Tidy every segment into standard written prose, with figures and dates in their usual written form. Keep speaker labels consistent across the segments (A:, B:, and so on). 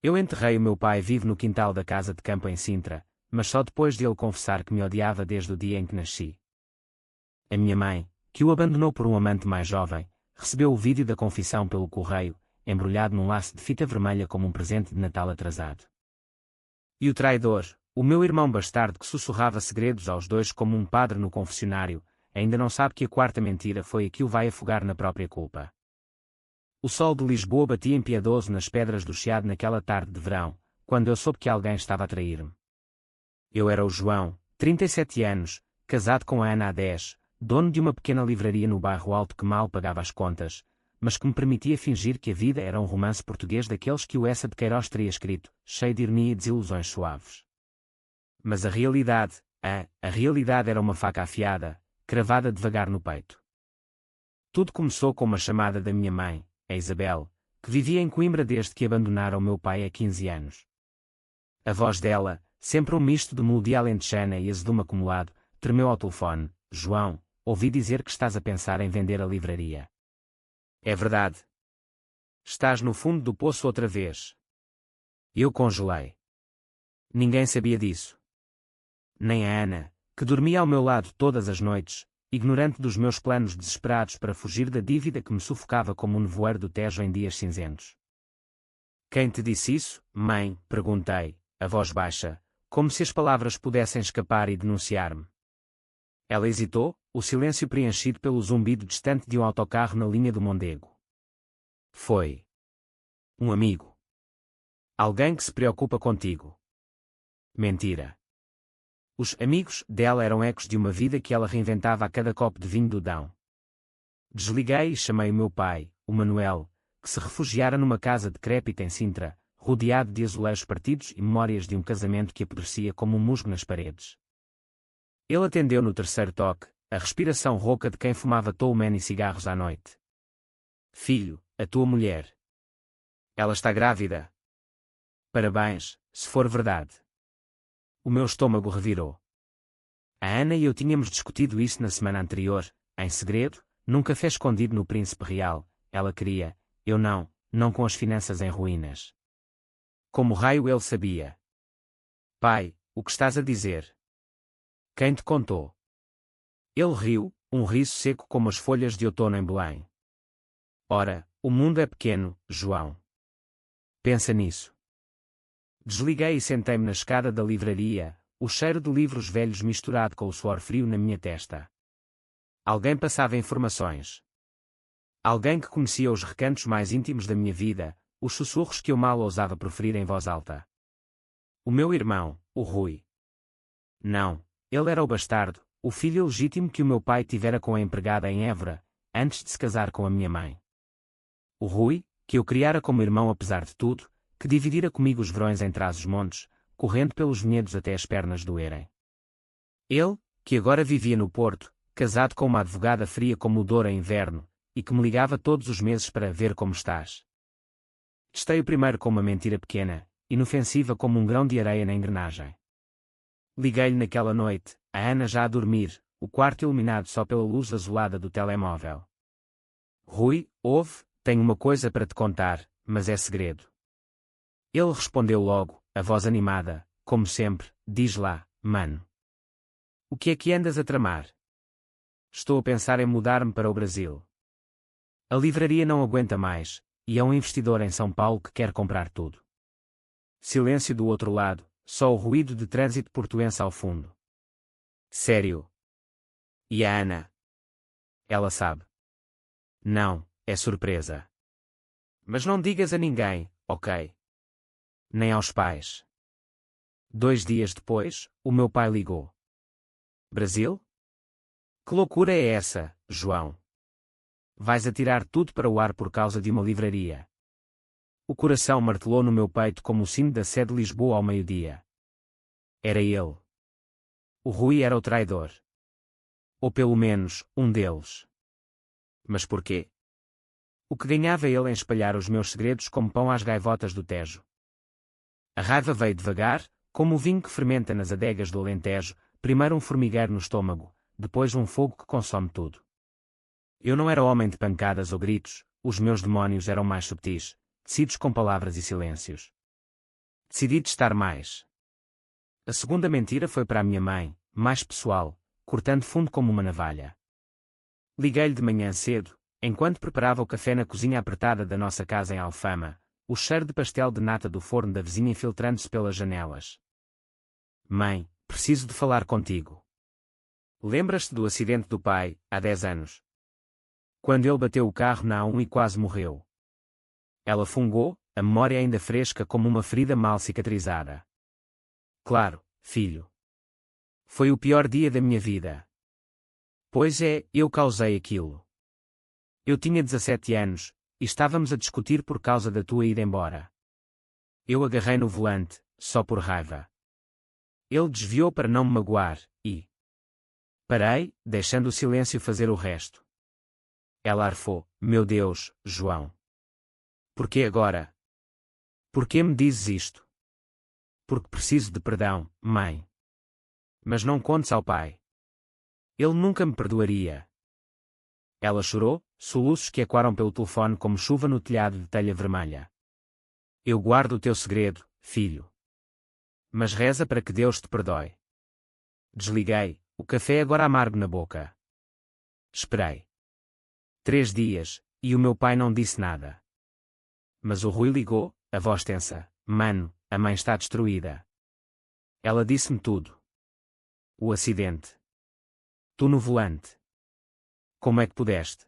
A: Eu enterrei o meu pai vivo no quintal da casa de campo em Sintra, mas só depois de ele confessar que me odiava desde o dia em que nasci. A minha mãe, que o abandonou por um amante mais jovem, recebeu o vídeo da confissão pelo correio, embrulhado num laço de fita vermelha como um presente de Natal atrasado. E o traidor, o meu irmão bastardo que sussurrava segredos aos dois como um padre no confessionário, ainda não sabe que a quarta mentira foi a que o vai afogar na própria culpa. O sol de Lisboa batia impiedoso nas pedras do Chiado naquela tarde de verão, quando eu soube que alguém estava a trair-me. Eu era o João, 37 anos, casado com a Ana há 10, dono de uma pequena livraria no bairro Alto que mal pagava as contas, mas que me permitia fingir que a vida era um romance português daqueles que o Eça de Queiroz teria escrito, cheio de ironia e desilusões suaves. Mas a realidade era uma faca afiada, cravada devagar no peito. Tudo começou com uma chamada da minha mãe, a Isabel, que vivia em Coimbra desde que abandonara o meu pai há 15 anos. A voz dela, sempre um misto de melodia alentejana e azedume acumulado, tremeu ao telefone. João, ouvi dizer que estás a pensar em vender a livraria. É verdade. Estás no fundo do poço outra vez. Eu congelei. Ninguém sabia disso. Nem a Ana, que dormia ao meu lado todas as noites, ignorante dos meus planos desesperados para fugir da dívida que me sufocava como um nevoeiro do Tejo em dias cinzentos. Quem te disse isso, mãe? Perguntei, a voz baixa, como se as palavras pudessem escapar e denunciar-me. Ela hesitou, o silêncio preenchido pelo zumbido distante de um autocarro na linha do Mondego. Foi um amigo. Alguém que se preocupa contigo. Mentira. Os amigos dela eram ecos de uma vida que ela reinventava a cada copo de vinho do Dão. Desliguei e chamei o meu pai, o Manuel, que se refugiara numa casa decrépita em Sintra, rodeado de azulejos partidos e memórias de um casamento que apodrecia como um musgo nas paredes. Ele atendeu no terceiro toque, a respiração rouca de quem fumava tolmen e cigarros à noite. Filho, a tua mulher. Ela está grávida. Parabéns, se for verdade. O meu estômago revirou. A Ana e eu tínhamos discutido isso na semana anterior, em segredo, num café escondido no Príncipe Real. Ela queria, eu não com as finanças em ruínas. Como raio ele sabia? Pai, o que estás a dizer? Quem te contou? Ele riu, um riso seco como as folhas de outono em Belém. Ora, o mundo é pequeno, João. Pensa nisso. Desliguei e sentei-me na escada da livraria, o cheiro de livros velhos misturado com o suor frio na minha testa. Alguém passava informações. Alguém que conhecia os recantos mais íntimos da minha vida, os sussurros que eu mal ousava proferir em voz alta. O meu irmão, o Rui. Não, ele era o bastardo, o filho legítimo que o meu pai tivera com a empregada em Évora, antes de se casar com a minha mãe. O Rui, que eu criara como irmão apesar de tudo, que dividira comigo os verões em Trás-os-Montes, correndo pelos vinhedos até as pernas doerem. Ele, que agora vivia no Porto, casado com uma advogada fria como o Douro em inverno, e que me ligava todos os meses para ver como estás. Testei-o primeiro com uma mentira pequena, inofensiva como um grão de areia na engrenagem. Liguei-lhe naquela noite, a Ana já a dormir, o quarto iluminado só pela luz azulada do telemóvel. Rui, ouve, tenho uma coisa para te contar, mas é segredo. Ele respondeu logo, a voz animada, como sempre, diz lá, mano. O que é que andas a tramar? Estou a pensar em mudar-me para o Brasil. A livraria não aguenta mais, e há um investidor em São Paulo que quer comprar tudo. Silêncio do outro lado, só o ruído de trânsito portuense ao fundo. Sério? E a Ana? Ela sabe. Não, é surpresa. Mas não digas a ninguém, ok? Nem aos pais. 2 dias depois, o meu pai ligou. Brasil? Que loucura é essa, João? Vais atirar tudo para o ar por causa de uma livraria. O coração martelou no meu peito como o sino da Sé de Lisboa ao meio-dia. Era ele. O Rui era o traidor. Ou pelo menos, um deles. Mas porquê? O que ganhava ele em espalhar os meus segredos como pão às gaivotas do Tejo? A raiva veio devagar, como o vinho que fermenta nas adegas do Alentejo, primeiro um formigueiro no estômago, depois um fogo que consome tudo. Eu não era homem de pancadas ou gritos, os meus demónios eram mais subtis, tecidos com palavras e silêncios. Decidi testar mais. A segunda mentira foi para a minha mãe, mais pessoal, cortando fundo como uma navalha. Liguei-lhe de manhã cedo, enquanto preparava o café na cozinha apertada da nossa casa em Alfama, o cheiro de pastel de nata do forno da vizinha infiltrando-se pelas janelas. Mãe, preciso de falar contigo. Lembras-te do acidente do pai, há 10 anos? Quando ele bateu o carro na A1 e quase morreu. Ela fungou, a memória ainda fresca como uma ferida mal cicatrizada. Claro, filho. Foi o pior dia da minha vida. Pois é, eu causei aquilo. Eu tinha 17 anos, e estávamos a discutir por causa da tua ida embora. Eu agarrei no volante, só por raiva. Ele desviou para não me magoar, e... parei, deixando o silêncio fazer o resto. Ela arfou, meu Deus, João. Por que agora? Por que me dizes isto? Porque preciso de perdão, mãe. Mas não contes ao pai. Ele nunca me perdoaria. Ela chorou, soluços que ecoaram pelo telefone como chuva no telhado de telha vermelha. Eu guardo o teu segredo, filho. Mas reza para que Deus te perdoe. Desliguei, o café agora amargo na boca. Esperei. 3 dias, e o meu pai não disse nada. Mas o Rui ligou, a voz tensa. Mano, a mãe está destruída. Ela disse-me tudo. O acidente. Tu no volante. Como é que pudeste?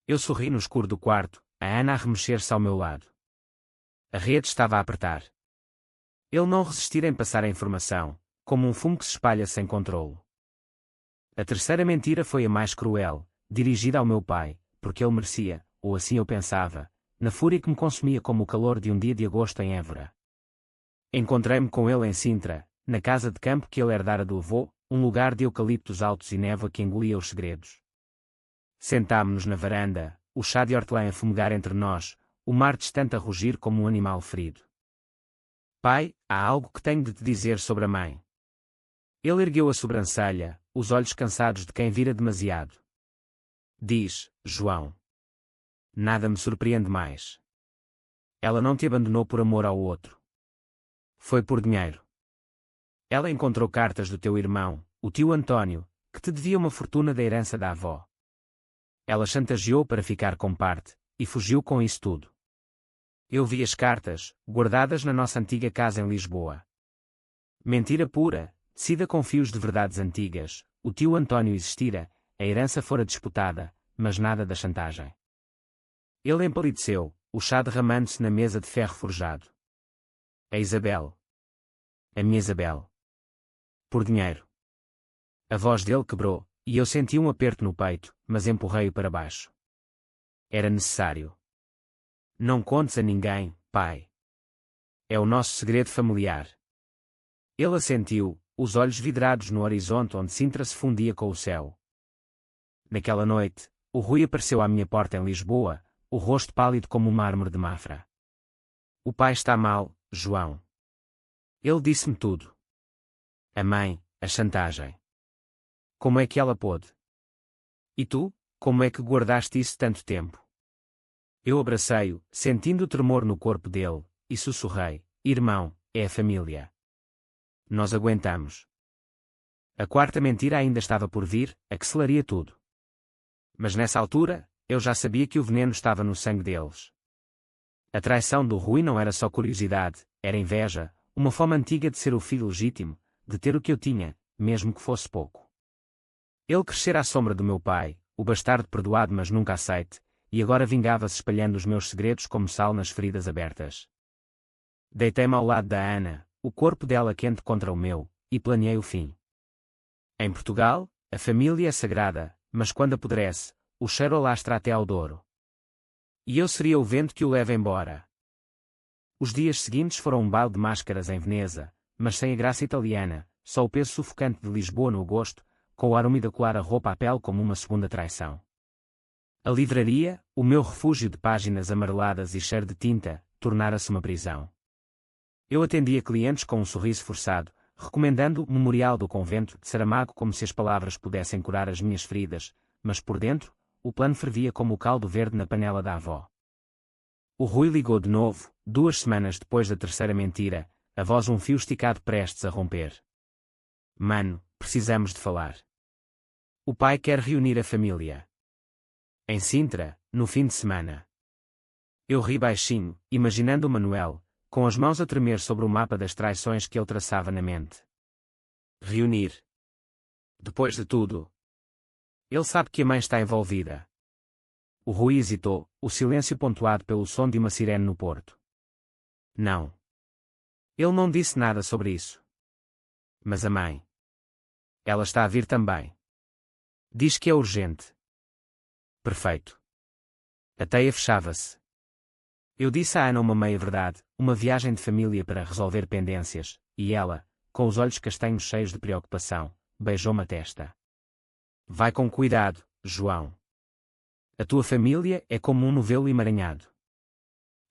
A: Eu sorri no escuro do quarto, a Ana a remexer-se ao meu lado. A rede estava a apertar. Ele não resistira em passar a informação, como um fumo que se espalha sem controlo. A terceira mentira foi a mais cruel, dirigida ao meu pai, porque ele merecia, ou assim eu pensava, na fúria que me consumia como o calor de um dia de agosto em Évora. Encontrei-me com ele em Sintra, na casa de campo que ele herdara do avô, um lugar de eucaliptos altos e névoa que engolia os segredos. Sentámo-nos na varanda, o chá de hortelã a fumegar entre nós, o mar distante a rugir como um animal ferido. Pai, há algo que tenho de te dizer sobre a mãe. Ele ergueu a sobrancelha, os olhos cansados de quem vira demasiado. Diz, João. Nada me surpreende mais. Ela não te abandonou por amor ao outro. Foi por dinheiro. Ela encontrou cartas do teu irmão, o tio António, que te devia uma fortuna da herança da avó. Ela chantageou para ficar com parte, e fugiu com isso tudo. Eu vi as cartas, guardadas na nossa antiga casa em Lisboa. Mentira pura, tecida com fios de verdades antigas, o tio António existira, a herança fora disputada, mas nada da chantagem. Ele empalideceu, o chá derramando-se na mesa de ferro forjado. A Isabel. A minha Isabel. Por dinheiro. A voz dele quebrou, e eu senti um aperto no peito, mas empurrei-o para baixo. Era necessário. Não contes a ninguém, pai. É o nosso segredo familiar. Ele assentiu, os olhos vidrados no horizonte onde Sintra se fundia com o céu. Naquela noite, o Rui apareceu à minha porta em Lisboa, o rosto pálido como um mármore de Mafra. O pai está mal, João. Ele disse-me tudo. A mãe, a chantagem. Como é que ela pôde? E tu, como é que guardaste isso tanto tempo? Eu abracei-o, sentindo o tremor no corpo dele, e sussurrei, irmão, é a família. Nós aguentamos. A quarta mentira ainda estava por vir, a que selaria tudo. Mas nessa altura, eu já sabia que o veneno estava no sangue deles. A traição do Rui não era só curiosidade, era inveja, uma fome antiga de ser o filho legítimo, de ter o que eu tinha, mesmo que fosse pouco. Ele crescera à sombra do meu pai, o bastardo perdoado mas nunca aceite, e agora vingava-se espalhando os meus segredos como sal nas feridas abertas. Deitei-me ao lado da Ana, o corpo dela quente contra o meu, e planeei o fim. Em Portugal, a família é sagrada, mas quando apodrece, o cheiro alastra até ao Douro. E eu seria o vento que o leva embora. Os dias seguintes foram um baile de máscaras em Veneza, mas sem a graça italiana, só o peso sufocante de Lisboa no agosto, com o ar úmido a colar a roupa à pele como uma segunda traição. A livraria, o meu refúgio de páginas amareladas e cheiro de tinta, tornara-se uma prisão. Eu atendia clientes com um sorriso forçado, recomendando o Memorial do Convento de Saramago como se as palavras pudessem curar as minhas feridas, mas por dentro, o plano fervia como o caldo verde na panela da avó. O Rui ligou de novo, 2 semanas depois da terceira mentira, a voz um fio esticado prestes a romper. Mano, precisamos de falar. O pai quer reunir a família. Em Sintra, no fim de semana. Eu ri baixinho, imaginando o Manuel, com as mãos a tremer sobre o mapa das traições que ele traçava na mente. Reunir. Depois de tudo. Ele sabe que a mãe está envolvida. O Rui hesitou, o silêncio pontuado pelo som de uma sirene no porto. Não. Ele não disse nada sobre isso. Mas a mãe. Ela está a vir também. Diz que é urgente. Perfeito. A teia fechava-se. Eu disse à Ana uma meia-verdade, uma viagem de família para resolver pendências, e ela, com os olhos castanhos cheios de preocupação, beijou-me a testa. Vai com cuidado, João. A tua família é como um novelo emaranhado.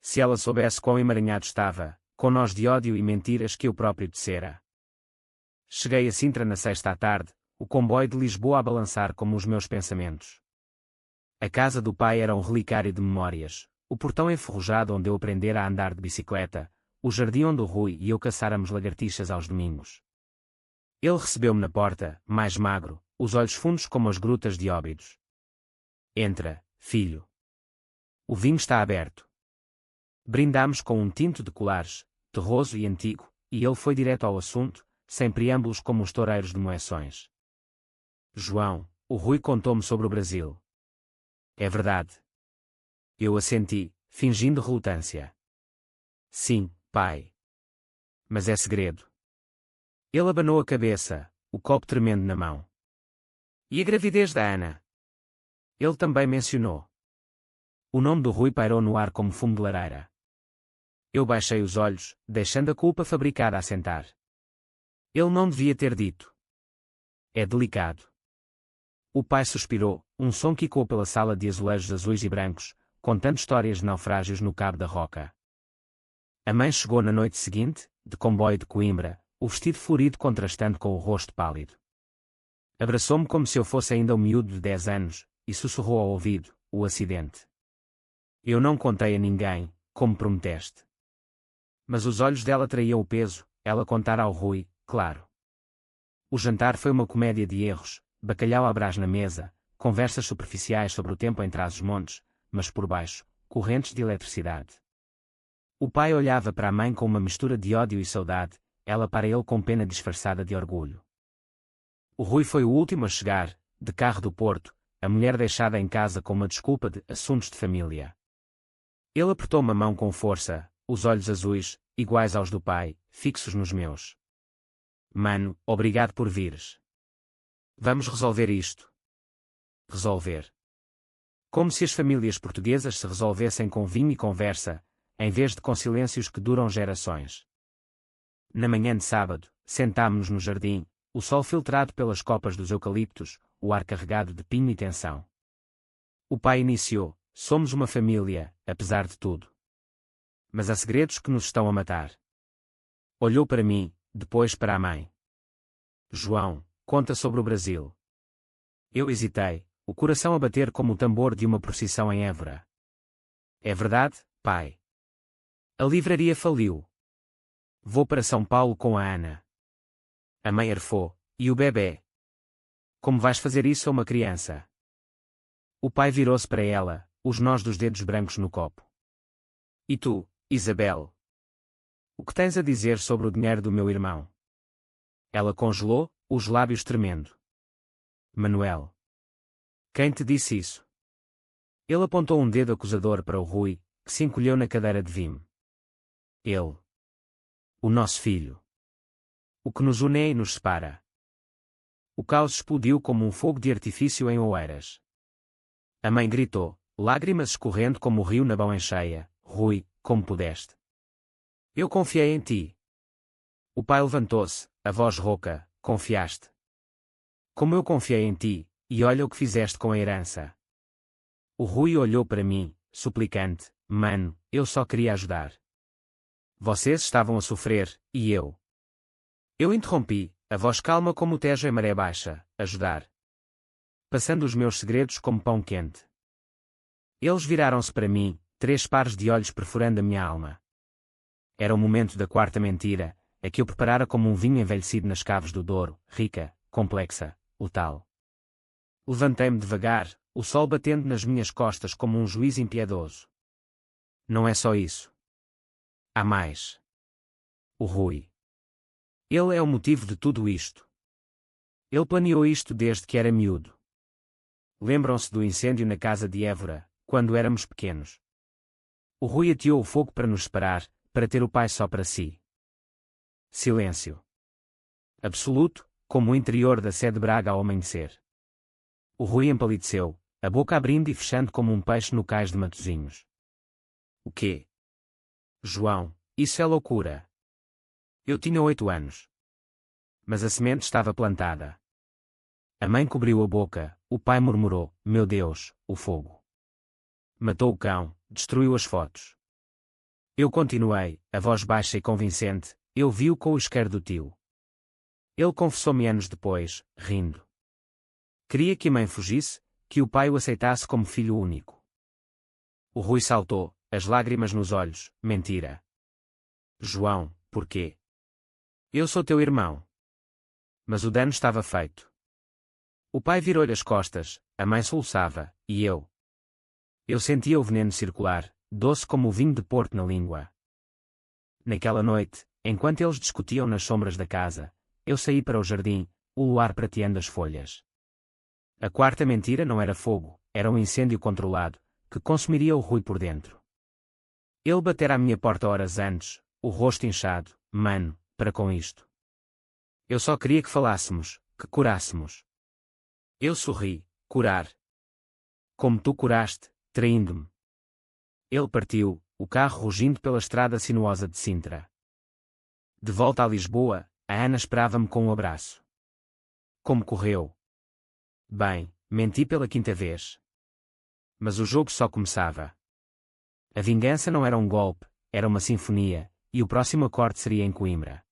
A: Se ela soubesse quão emaranhado estava, com nós de ódio e mentiras que eu próprio tecera. Cheguei a Sintra na sexta à tarde, o comboio de Lisboa a balançar como os meus pensamentos. A casa do pai era um relicário de memórias, o portão enferrujado onde eu aprendera a andar de bicicleta, o jardim onde o Rui e eu caçáramos lagartixas aos domingos. Ele recebeu-me na porta, mais magro, os olhos fundos como as grutas de Óbidos. Entra, filho. O vinho está aberto. Brindámos com um tinto de colares, terroso e antigo, e ele foi direto ao assunto, sem preâmbulos como os toureiros de Moeções. João, o Rui contou-me sobre o Brasil. É verdade. Eu assenti, fingindo relutância. Sim, pai. Mas é segredo. Ele abanou a cabeça, o copo tremendo na mão. E a gravidez da Ana? Ele também mencionou. O nome do Rui pairou no ar como fumo de lareira. Eu baixei os olhos, deixando a culpa fabricada assentar. Ele não devia ter dito. É delicado. O pai suspirou, um som que ecoou pela sala de azulejos azuis e brancos, contando histórias de naufrágios no Cabo da Roca. A mãe chegou na noite seguinte, de comboio de Coimbra, o vestido florido contrastando com o rosto pálido. Abraçou-me como se eu fosse ainda um miúdo de 10 anos, e sussurrou ao ouvido, o acidente. Eu não contei a ninguém, como prometeste. Mas os olhos dela traíam o peso, ela contara ao Rui, claro. O jantar foi uma comédia de erros, bacalhau à brás na mesa, conversas superficiais sobre o tempo em Trás-os-Montes, mas por baixo, correntes de eletricidade. O pai olhava para a mãe com uma mistura de ódio e saudade, ela para ele com pena disfarçada de orgulho. O Rui foi o último a chegar, de carro do Porto, a mulher deixada em casa com uma desculpa de assuntos de família. Ele apertou-me a mão com força, os olhos azuis, iguais aos do pai, fixos nos meus. Mano, obrigado por vires. Vamos resolver isto. Resolver. Como se as famílias portuguesas se resolvessem com vinho e conversa, em vez de com silêncios que duram gerações. Na manhã de sábado, sentámo-nos no jardim, o sol filtrado pelas copas dos eucaliptos, o ar carregado de pinho e tensão. O pai iniciou, somos uma família, apesar de tudo. Mas há segredos que nos estão a matar. Olhou para mim, depois para a mãe. João, conta sobre o Brasil. Eu hesitei, o coração a bater como o tambor de uma procissão em Évora. É verdade, pai. A livraria faliu. Vou para São Paulo com a Ana. A mãe arfou. E o bebê? Como vais fazer isso a uma criança? O pai virou-se para ela, os nós dos dedos brancos no copo. E tu, Isabel? O que tens a dizer sobre o dinheiro do meu irmão? Ela congelou, os lábios tremendo. Manuel. Quem te disse isso? Ele apontou um dedo acusador para o Rui, que se encolheu na cadeira de vime. Ele. O nosso filho. O que nos une e nos separa. O caos explodiu como um fogo de artifício em Oeiras. A mãe gritou, lágrimas escorrendo como o rio na mão em cheia. Rui, como pudeste? Eu confiei em ti. O pai levantou-se, a voz rouca, confiaste. Como eu confiei em ti, e olha o que fizeste com a herança. O Rui olhou para mim, suplicante, mano, eu só queria ajudar. Vocês estavam a sofrer, e eu. Eu interrompi, a voz calma como o Tejo em maré baixa, ajudar. Passando os meus segredos como pão quente. Eles viraram-se para mim, 3 pares de olhos perfurando a minha alma. Era o momento da quarta mentira, a que eu preparara como um vinho envelhecido nas caves do Douro, rica, complexa, letal. Levantei-me devagar, o sol batendo nas minhas costas como um juiz impiedoso. Não é só isso. Há mais. O Rui. Ele é o motivo de tudo isto. Ele planeou isto desde que era miúdo. Lembram-se do incêndio na casa de Évora, quando éramos pequenos. O Rui ateou o fogo para nos separar, para ter o pai só para si. Silêncio. Absoluto, como o interior da Sé de Braga ao amanhecer. O Rui empalideceu, a boca abrindo e fechando como um peixe no cais de Matosinhos. O quê? João, isso é loucura. Eu tinha 8 anos. Mas a semente estava plantada. A mãe cobriu a boca, o pai murmurou, meu Deus, o fogo. Matou o cão, destruiu as fotos. Eu continuei, a voz baixa e convincente, eu vi-o com o isqueiro do tio. Ele confessou-me anos depois, rindo. Queria que a mãe fugisse, que o pai o aceitasse como filho único. O Rui saltou, as lágrimas nos olhos, mentira. João, porquê? Eu sou teu irmão. Mas o dano estava feito. O pai virou-lhe as costas, a mãe soluçava, e eu. Eu sentia o veneno circular, doce como o vinho de Porto na língua. Naquela noite, enquanto eles discutiam nas sombras da casa, eu saí para o jardim, o luar prateando as folhas. A quarta mentira não era fogo, era um incêndio controlado, que consumiria o Rui por dentro. Ele batera à minha porta horas antes, o rosto inchado, mano, para com isto. Eu só queria que falássemos, que curássemos. Eu sorri, curar. Como tu curaste, traindo-me. Ele partiu, o carro rugindo pela estrada sinuosa de Sintra. De volta a Lisboa, a Ana esperava-me com um abraço. Como correu? Bem, menti pela 5ª vez. Mas o jogo só começava. A vingança não era um golpe, era uma sinfonia, e o próximo acorde seria em Coimbra.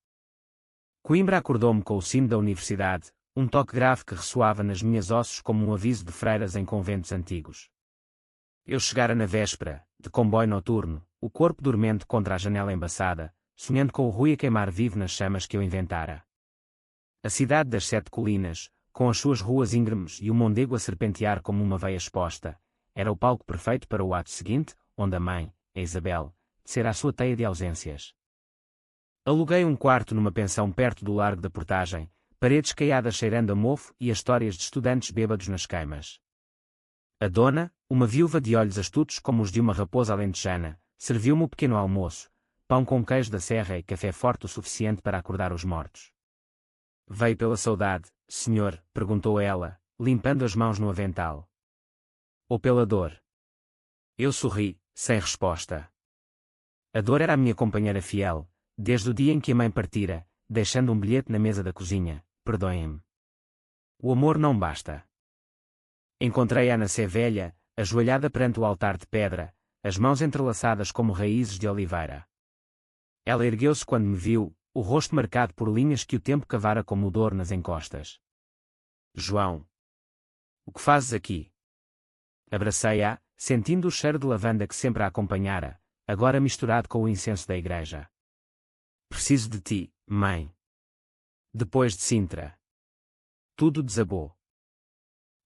A: Coimbra acordou-me com o sino da universidade, um toque grave que ressoava nas minhas ossos como um aviso de freiras em conventos antigos. Eu chegara na véspera, de comboio noturno, o corpo dormente contra a janela embaçada, sonhando com o Rui a queimar vivo nas chamas que eu inventara. A cidade das 7 colinas, com as suas ruas íngremes e o Mondego a serpentear como uma veia exposta, era o palco perfeito para o ato seguinte, onde a mãe, a Isabel, tecera a sua teia de ausências. Aluguei um quarto numa pensão perto do Largo da Portagem, paredes caiadas cheirando a mofo e as histórias de estudantes bêbados nas queimas. A dona, uma viúva de olhos astutos como os de uma raposa alentejana, serviu-me o pequeno almoço, pão com queijo da serra e café forte o suficiente para acordar os mortos. Veio pela saudade, senhor? Perguntou ela, limpando as mãos no avental. Ou pela dor? Eu sorri, sem resposta. A dor era a minha companheira fiel, desde o dia em que a mãe partira, deixando um bilhete na mesa da cozinha, perdoem-me. O amor não basta. Encontrei-a na Sé Velha, ajoelhada perante o altar de pedra, as mãos entrelaçadas como raízes de oliveira. Ela ergueu-se quando me viu, o rosto marcado por linhas que o tempo cavara como dor nas encostas. João. O que fazes aqui? Abracei-a, sentindo o cheiro de lavanda que sempre a acompanhara, agora misturado com o incenso da igreja. Preciso de ti, mãe. Depois de Sintra. Tudo desabou.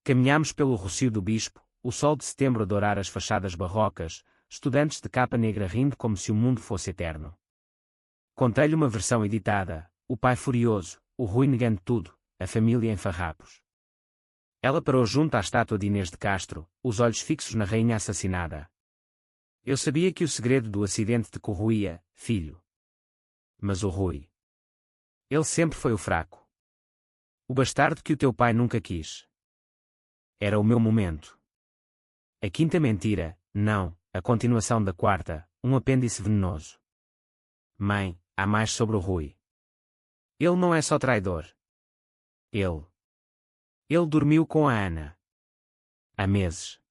A: Caminhámos pelo Rocio do Bispo, o sol de setembro a dourar as fachadas barrocas, estudantes de capa negra rindo como se o mundo fosse eterno. Contei-lhe uma versão editada, o pai furioso, o Rui negando tudo, a família em farrapos. Ela parou junto à estátua de Inês de Castro, os olhos fixos na rainha assassinada. Eu sabia que o segredo do acidente te corroía, filho. Mas o Rui. Ele sempre foi o fraco. O bastardo que o teu pai nunca quis. Era o meu momento. A 5ª mentira, não, a continuação da 4ª, um apêndice venenoso. Mãe, há mais sobre o Rui. Ele não é só traidor. Ele dormiu com a Ana. Há meses.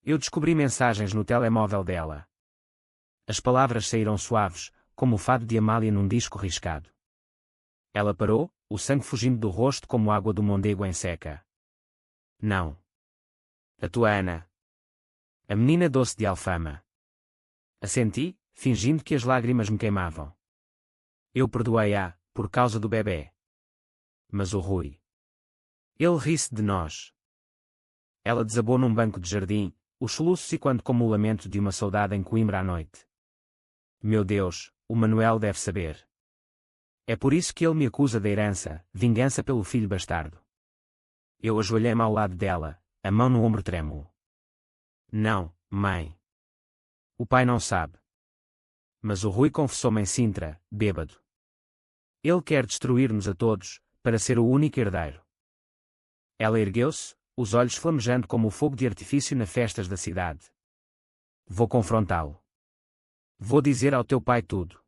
A: Eu descobri mensagens no telemóvel dela. As palavras saíram suaves, como o fado de Amália num disco riscado. Ela parou, o sangue fugindo do rosto como água do Mondego em seca. Não. A tua Ana. A menina doce de Alfama. Assenti, fingindo que as lágrimas me queimavam. Eu perdoei-a, por causa do bebê. Mas o Rui. Ele ri-se de nós. Ela desabou num banco de jardim, os soluços ecoando como o lamento de uma saudade em Coimbra à noite. Meu Deus, o Manuel deve saber. É por isso que ele me acusa da herança, vingança pelo filho bastardo. Eu ajoelhei-me ao lado dela, a mão no ombro trêmulo. Não, mãe. O pai não sabe. Mas o Rui confessou-me em Sintra, bêbado. Ele quer destruir-nos a todos, para ser o único herdeiro. Ela ergueu-se, os olhos flamejando como o fogo de artifício nas festas da cidade. Vou confrontá-lo. Vou dizer ao teu pai tudo.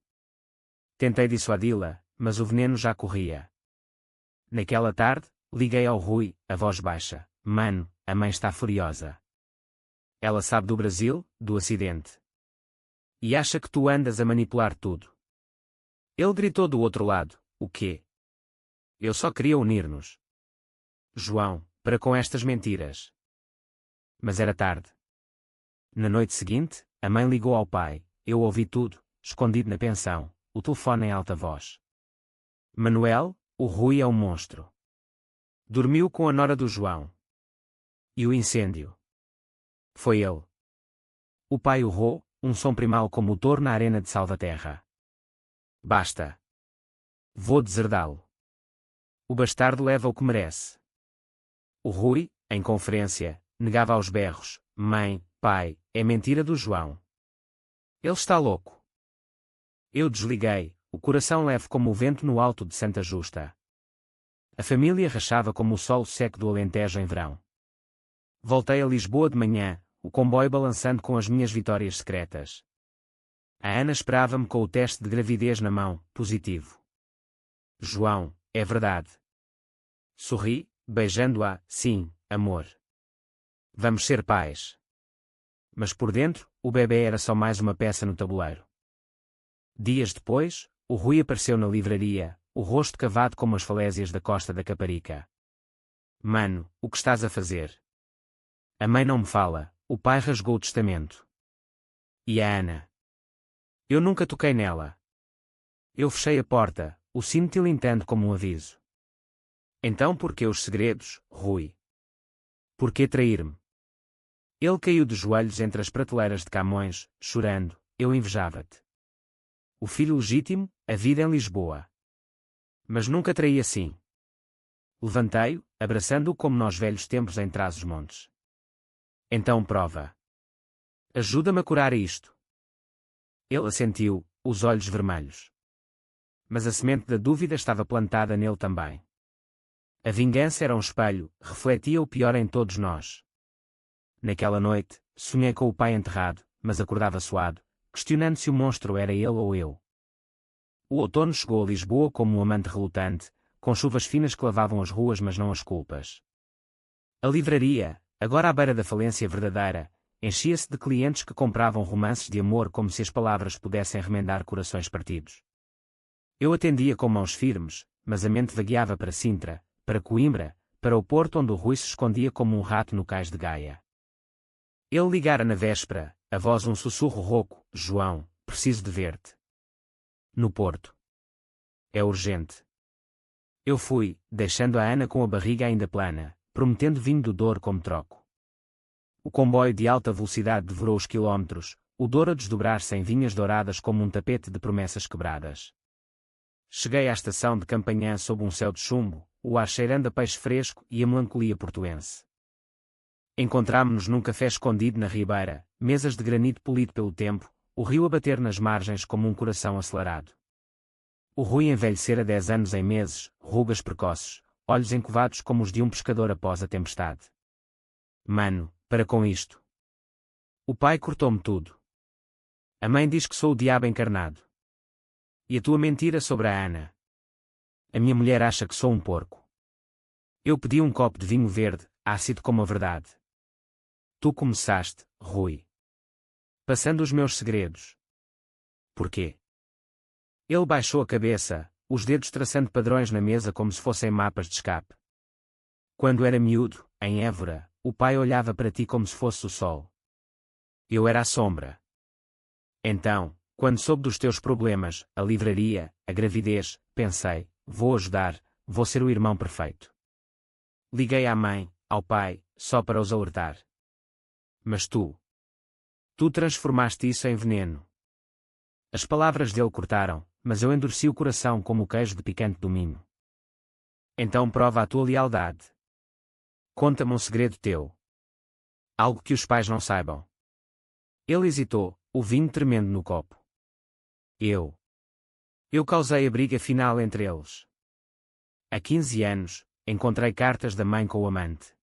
A: Tentei dissuadi-la, mas o veneno já corria. Naquela tarde, liguei ao Rui, a voz baixa. Mano, a mãe está furiosa. Ela sabe do Brasil, do acidente. E acha que tu andas a manipular tudo. Ele gritou do outro lado, o quê? Eu só queria unir-nos. João, para com estas mentiras. Mas era tarde. Na noite seguinte, a mãe ligou ao pai, eu ouvi tudo, escondido na pensão, o telefone em alta voz. Manuel, o Rui é um monstro. Dormiu com a nora do João. E o incêndio? Foi ele. O pai urrou, um som primal como o touro na arena de Salvaterra. Basta. Vou deserdá-lo. O bastardo leva o que merece. O Rui, em conferência, negava aos berros, mãe, pai, é mentira do João. Ele está louco. Eu desliguei, o coração leve como o vento no alto de Santa Justa. A família rachava como o solo seco do Alentejo em verão. Voltei a Lisboa de manhã, o comboio balançando com as minhas vitórias secretas. A Ana esperava-me com o teste de gravidez na mão, positivo. João, é verdade. Sorri, beijando-a, sim, amor. Vamos ser pais. Mas por dentro, o bebê era só mais uma peça no tabuleiro. Dias depois, o Rui apareceu na livraria, o rosto cavado como as falésias da costa da Caparica. Mano, o que estás a fazer? A mãe não me fala, o pai rasgou o testamento. E a Ana? Eu nunca toquei nela. Eu fechei a porta, o sino tilintando como um aviso. Então por que os segredos, Rui? Por que trair-me? Ele caiu de joelhos entre as prateleiras de Camões, chorando, eu invejava-te. O filho legítimo, a vida em Lisboa. Mas nunca traí assim. Levantei-o, abraçando-o como nos velhos tempos em Trás-os-Montes. Então prova. Ajuda-me a curar isto. Ele assentiu, os olhos vermelhos. Mas a semente da dúvida estava plantada nele também. A vingança era um espelho, refletia o pior em todos nós. Naquela noite, sonhei com o pai enterrado, mas acordava suado, questionando se o monstro era ele ou eu. O outono chegou a Lisboa como um amante relutante, com chuvas finas que lavavam as ruas mas não as culpas. A livraria, agora à beira da falência verdadeira, enchia-se de clientes que compravam romances de amor como se as palavras pudessem remendar corações partidos. Eu atendia com mãos firmes, mas a mente vagueava para Sintra, para Coimbra, para o porto onde o Rui se escondia como um rato no cais de Gaia. Ele ligara na véspera, a voz um sussurro rouco, João, preciso de ver-te. No porto. É urgente. Eu fui, deixando a Ana com a barriga ainda plana, prometendo vinho do Douro como troco. O comboio de alta velocidade devorou os quilómetros, o Douro a desdobrar-se em vinhas douradas como um tapete de promessas quebradas. Cheguei à estação de Campanhã sob um céu de chumbo, o ar cheirando a peixe fresco e a melancolia portuense. Encontrámo-nos num café escondido na ribeira, mesas de granito polido pelo tempo, o rio a bater nas margens como um coração acelerado. O Rui envelhecera 10 anos em meses, rugas precoces, olhos encovados como os de um pescador após a tempestade. Mano, para com isto. O pai cortou-me tudo. A mãe diz que sou o diabo encarnado. E a tua mentira sobre a Ana? A minha mulher acha que sou um porco. Eu pedi um copo de vinho verde, ácido como a verdade. Tu começaste, Rui. Passando os meus segredos. Porquê? Ele baixou a cabeça, os dedos traçando padrões na mesa como se fossem mapas de escape. Quando era miúdo, em Évora, o pai olhava para ti como se fosse o sol. Eu era a sombra. Então, quando soube dos teus problemas, a livraria, a gravidez, pensei, vou ajudar, vou ser o irmão perfeito. Liguei à mãe, ao pai, só para os alertar. Mas tu transformaste isso em veneno. As palavras dele cortaram, mas eu endureci o coração como o queijo de picante do Minho. Então prova a tua lealdade. Conta-me um segredo teu. Algo que os pais não saibam. Ele hesitou, o vinho tremendo no copo. Eu causei a briga final entre eles. Há 15 anos, encontrei cartas da mãe com o amante.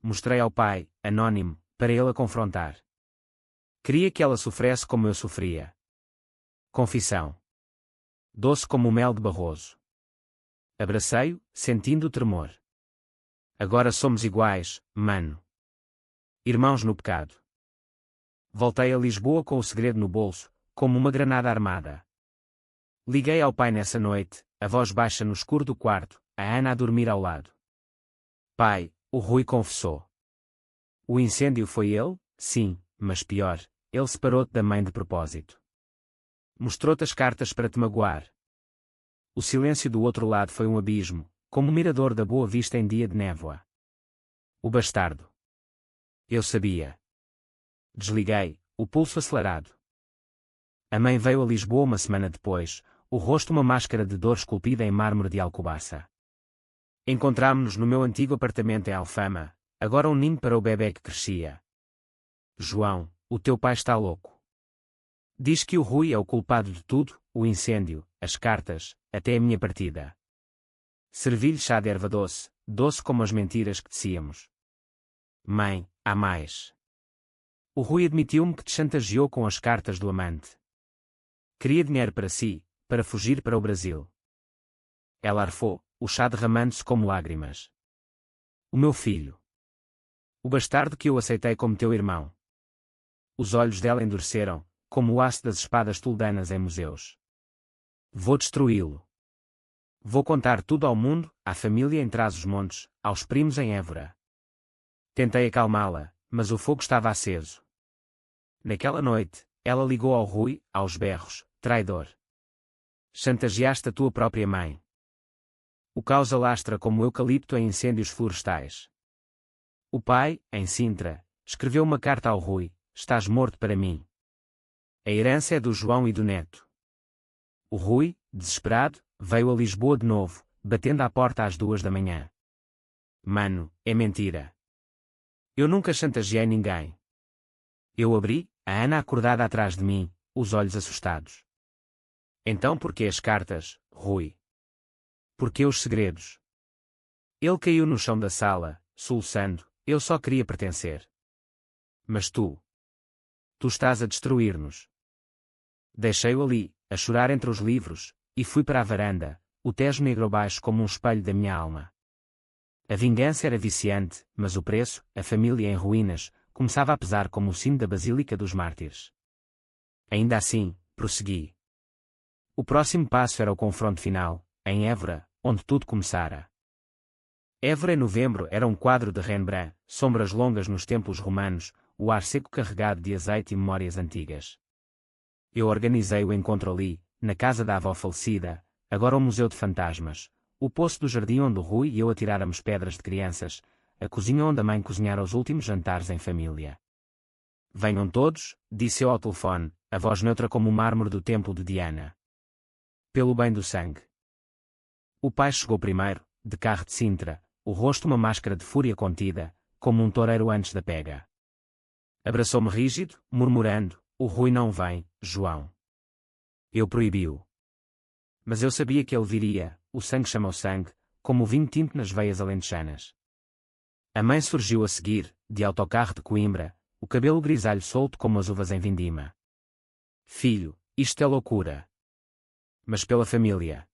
A: Mostrei ao pai, anónimo, para ele a confrontar. Queria que ela sofresse como eu sofria. Confissão. Doce como o mel de Barroso. Abracei-o, sentindo o tremor. Agora somos iguais, mano. Irmãos no pecado. Voltei a Lisboa com o segredo no bolso, como uma granada armada. Liguei ao pai nessa noite, a voz baixa no escuro do quarto, a Ana a dormir ao lado. Pai, o Rui confessou. O incêndio foi ele? Sim, mas pior, ele separou-te da mãe de propósito. Mostrou-te as cartas para te magoar. O silêncio do outro lado foi um abismo, como o mirador da Boa Vista em dia de névoa. O bastardo. Eu sabia. Desliguei, o pulso acelerado. A mãe veio a Lisboa uma semana depois, o rosto uma máscara de dor esculpida em mármore de Alcobaça. Encontrámo-nos no meu antigo apartamento em Alfama, agora um ninho para o bebé que crescia. João, o teu pai está louco. Diz que o Rui é o culpado de tudo, o incêndio, as cartas, até a minha partida. Servi-lhe chá de erva doce, doce como as mentiras que tecíamos. Mãe, há mais. O Rui admitiu-me que te chantageou com as cartas do amante. Queria dinheiro para si, para fugir para o Brasil. Ela arfou, o chá derramando-se como lágrimas. O meu filho. O bastardo que eu aceitei como teu irmão. Os olhos dela endureceram, como o aço das espadas toldanas em museus. Vou destruí-lo. Vou contar tudo ao mundo, à família em Trás-os-Montes, aos primos em Évora. Tentei acalmá-la, mas o fogo estava aceso. Naquela noite, ela ligou ao Rui, aos berros, traidor. Chantageaste a tua própria mãe. O caos alastra como eucalipto em incêndios florestais. O pai, em Sintra, escreveu uma carta ao Rui, estás morto para mim. A herança é do João e do neto. O Rui, desesperado, veio a Lisboa de novo, batendo à porta às 2 da manhã. Mano, é mentira. Eu nunca chantageei ninguém. Eu abri, a Ana acordada atrás de mim, os olhos assustados. Então por que as cartas, Rui? Por que os segredos? Ele caiu no chão da sala, soluçando, eu só queria pertencer. Mas tu estás a destruir-nos. Deixei-o ali, a chorar entre os livros, e fui para a varanda, o Tejo negro abaixo como um espelho da minha alma. A vingança era viciante, mas o preço, a família em ruínas, começava a pesar como o sino da Basílica dos Mártires. Ainda assim, prossegui. O próximo passo era o confronto final, em Évora, onde tudo começara. Évora em novembro era um quadro de Rembrandt, sombras longas nos templos romanos, o ar seco carregado de azeite e memórias antigas. Eu organizei o encontro ali, na casa da avó falecida, agora um museu de fantasmas, o poço do jardim onde o Rui e eu atiráramos pedras de crianças, a cozinha onde a mãe cozinhara os últimos jantares em família. Venham todos, disse eu ao telefone, a voz neutra como o mármore do templo de Diana. Pelo bem do sangue. O pai chegou primeiro, de carro de Sintra, o rosto uma máscara de fúria contida, como um toureiro antes da pega. Abraçou-me rígido, murmurando, o Rui não vem, João. Eu proibi-o. Mas eu sabia que ele viria, o sangue chama o sangue, como o vinho tinto nas veias alentejanas. A mãe surgiu a seguir, de autocarro de Coimbra, o cabelo grisalho solto como as uvas em vindima. Filho, isto é loucura. Mas pela família.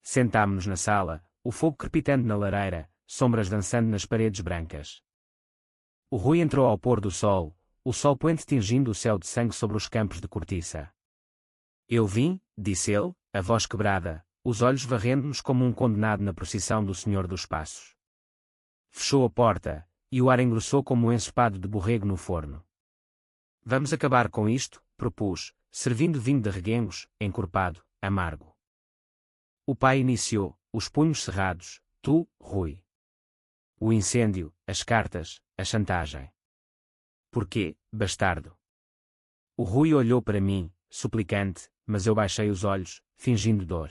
A: Sentámo-nos na sala, o fogo crepitando na lareira, sombras dançando nas paredes brancas. O Rui entrou ao pôr do sol, o sol poente tingindo o céu de sangue sobre os campos de cortiça. Eu vim, disse ele, a voz quebrada, os olhos varrendo-nos como um condenado na procissão do Senhor dos Passos. Fechou a porta, e o ar engrossou como um ensopado de borrego no forno. Vamos acabar com isto, propus, servindo vinho de reguengos, encorpado, amargo. O pai iniciou, os punhos cerrados, tu, Rui. O incêndio, as cartas, a chantagem. Porquê, bastardo? O Rui olhou para mim, suplicante, mas eu baixei os olhos, fingindo dor.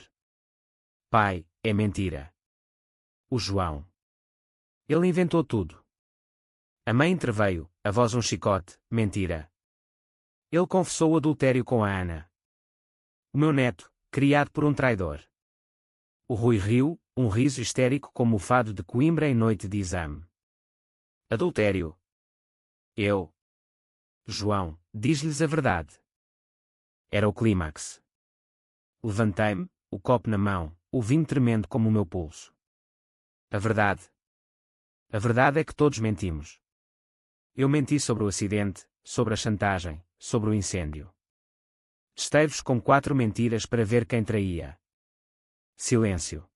A: Pai, é mentira. O João. Ele inventou tudo. A mãe interveio, a voz um chicote, mentira. Ele confessou o adultério com a Ana. O meu neto, criado por um traidor. O Rui riu, um riso histérico como o fado de Coimbra em noite de exame. Adultério. Eu. João, diz-lhes a verdade. Era o clímax. Levantei-me, o copo na mão, o vinho tremendo como o meu pulso. A verdade. A verdade é que todos mentimos. Eu menti sobre o acidente, sobre a chantagem, sobre o incêndio. Testei-vos com 4 mentiras para ver quem traía. Silêncio.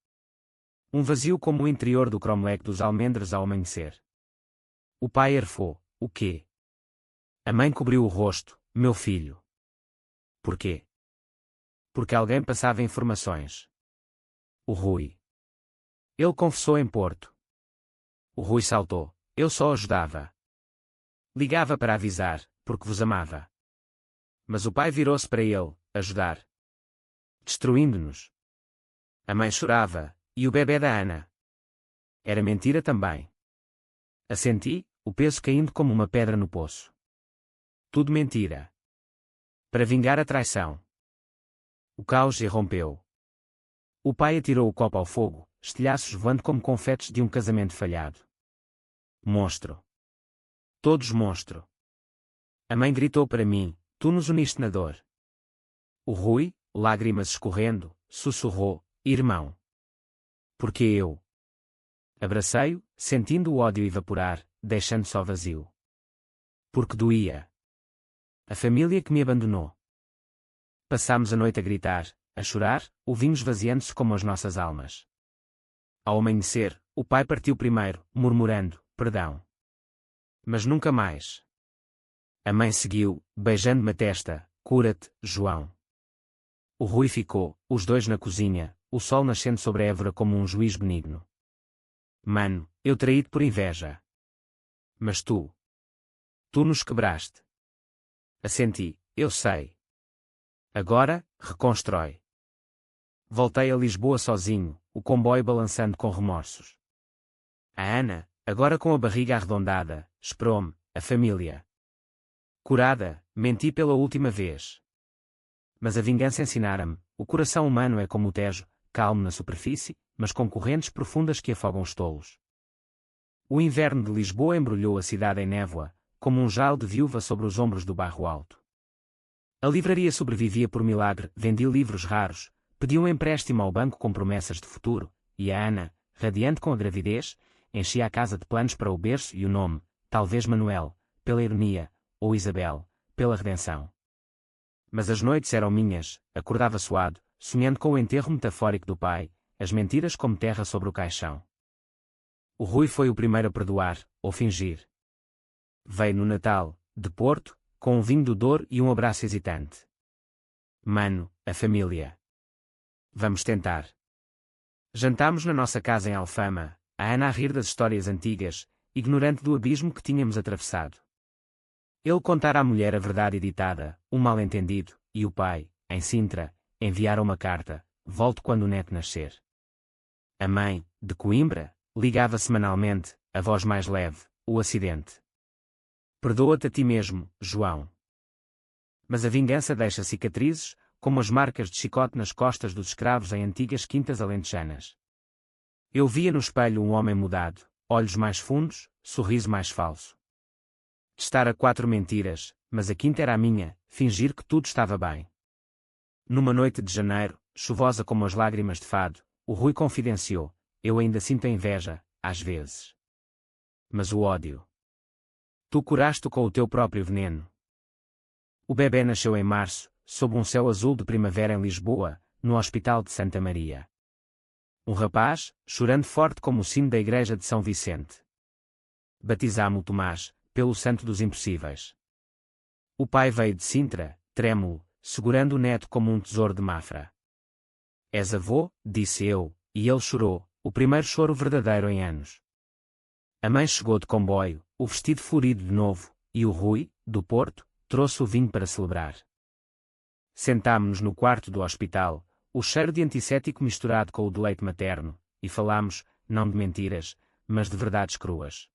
A: Um vazio como o interior do cromlech dos almendres ao amanhecer. O pai arfou, o quê? A mãe cobriu o rosto, meu filho. Porquê? Porque alguém passava informações. O Rui. Ele confessou em Porto. O Rui saltou, eu só ajudava. Ligava para avisar, porque vos amava. Mas o pai virou-se para ele, ajudar. Destruindo-nos. A mãe chorava, e o bebê da Ana. Era mentira também. Assenti, o peso caindo como uma pedra no poço. Tudo mentira. Para vingar a traição. O caos irrompeu. O pai atirou o copo ao fogo, estilhaços voando como confetes de um casamento falhado. Monstro. Todos monstro. A mãe gritou para mim, tu nos uniste na dor. O Rui, lágrimas escorrendo, sussurrou, irmão. Porque eu? Abracei-o, sentindo o ódio evaporar, deixando só vazio. Porque doía. A família que me abandonou. Passámos a noite a gritar, a chorar, o vinho esvaziando-se como as nossas almas. Ao amanhecer, o pai partiu primeiro, murmurando, perdão. Mas nunca mais. A mãe seguiu, beijando-me a testa, cura-te, João. O Rui ficou, os dois na cozinha, o sol nascendo sobre Évora como um juiz benigno. Mano, eu traí-te por inveja. Mas tu. Tu nos quebraste. Assenti, eu sei. Agora, reconstrói. Voltei a Lisboa sozinho, o comboio balançando com remorsos. A Ana, agora com a barriga arredondada, esperou-me, a família. Curada, menti pela última vez. Mas a vingança ensinara-me, o coração humano é como o Tejo, calmo na superfície, mas com correntes profundas que afogam os tolos. O inverno de Lisboa embrulhou a cidade em névoa, como um jal de viúva sobre os ombros do Barro Alto. A livraria sobrevivia por milagre, vendi livros raros, pedi um empréstimo ao banco com promessas de futuro, e a Ana, radiante com a gravidez, enchia a casa de planos para o berço e o nome, talvez Manuel, pela ironia, ou Isabel, pela redenção. Mas as noites eram minhas, acordava suado, sonhando com o enterro metafórico do pai, as mentiras como terra sobre o caixão. O Rui foi o primeiro a perdoar, ou fingir. Veio no Natal, de Porto, com um vinho do Douro e um abraço hesitante. Mano, a família. Vamos tentar. Jantámos na nossa casa em Alfama, a Ana a rir das histórias antigas, ignorante do abismo que tínhamos atravessado. Ele contara à mulher a verdade editada, um mal-entendido, e o pai, em Sintra, enviara uma carta, volto quando o neto nascer. A mãe, de Coimbra, ligava semanalmente, a voz mais leve, o acidente. Perdoa-te a ti mesmo, João. Mas a vingança deixa cicatrizes, como as marcas de chicote nas costas dos escravos em antigas quintas alentejanas. Eu via no espelho um homem mudado, olhos mais fundos, sorriso mais falso. Testara 4 mentiras, mas a quinta era a minha, fingir que tudo estava bem. Numa noite de janeiro, chuvosa como as lágrimas de fado, o Rui confidenciou, eu ainda sinto a inveja, às vezes. Mas o ódio. Tu curaste-o com o teu próprio veneno. O bebê nasceu em março, sob um céu azul de primavera em Lisboa, no Hospital de Santa Maria. Um rapaz, chorando forte como o sino da igreja de São Vicente. Batizámo-o Tomás, pelo santo dos impossíveis. O pai veio de Sintra, trêmulo, segurando o neto como um tesouro de Mafra. És avô? Disse eu, e ele chorou, o primeiro choro verdadeiro em anos. A mãe chegou de comboio, o vestido florido de novo, e o Rui, do Porto, trouxe o vinho para celebrar. Sentámo-nos no quarto do hospital, o cheiro de antisséptico misturado com o de leite materno, e falámos, não de mentiras, mas de verdades cruas.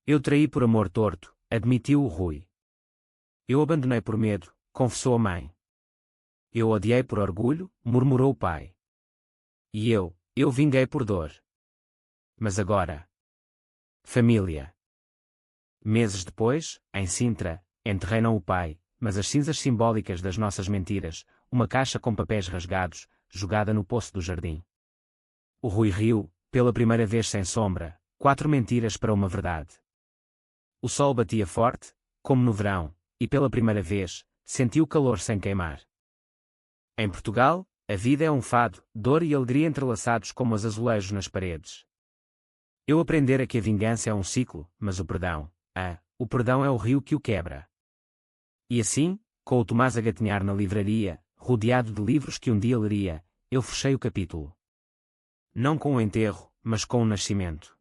A: Eu traí por amor torto, admitiu o Rui. Eu abandonei por medo, confessou a mãe. Eu odiei por orgulho, murmurou o pai. E eu vinguei por dor. Mas agora... Família. Meses depois, em Sintra, enterraram o pai, mas as cinzas simbólicas das nossas mentiras, uma caixa com papéis rasgados, jogada no poço do jardim. O Rui riu, pela primeira vez sem sombra, 4 mentiras para uma verdade. O sol batia forte, como no verão, e pela primeira vez, senti o calor sem queimar. Em Portugal, a vida é um fado, dor e alegria entrelaçados como os azulejos nas paredes. Eu aprendera que a vingança é um ciclo, mas o perdão é o rio que o quebra. E assim, com o Tomás a gatinhar na livraria, rodeado de livros que um dia leria, eu fechei o capítulo. Não com o enterro, mas com o nascimento.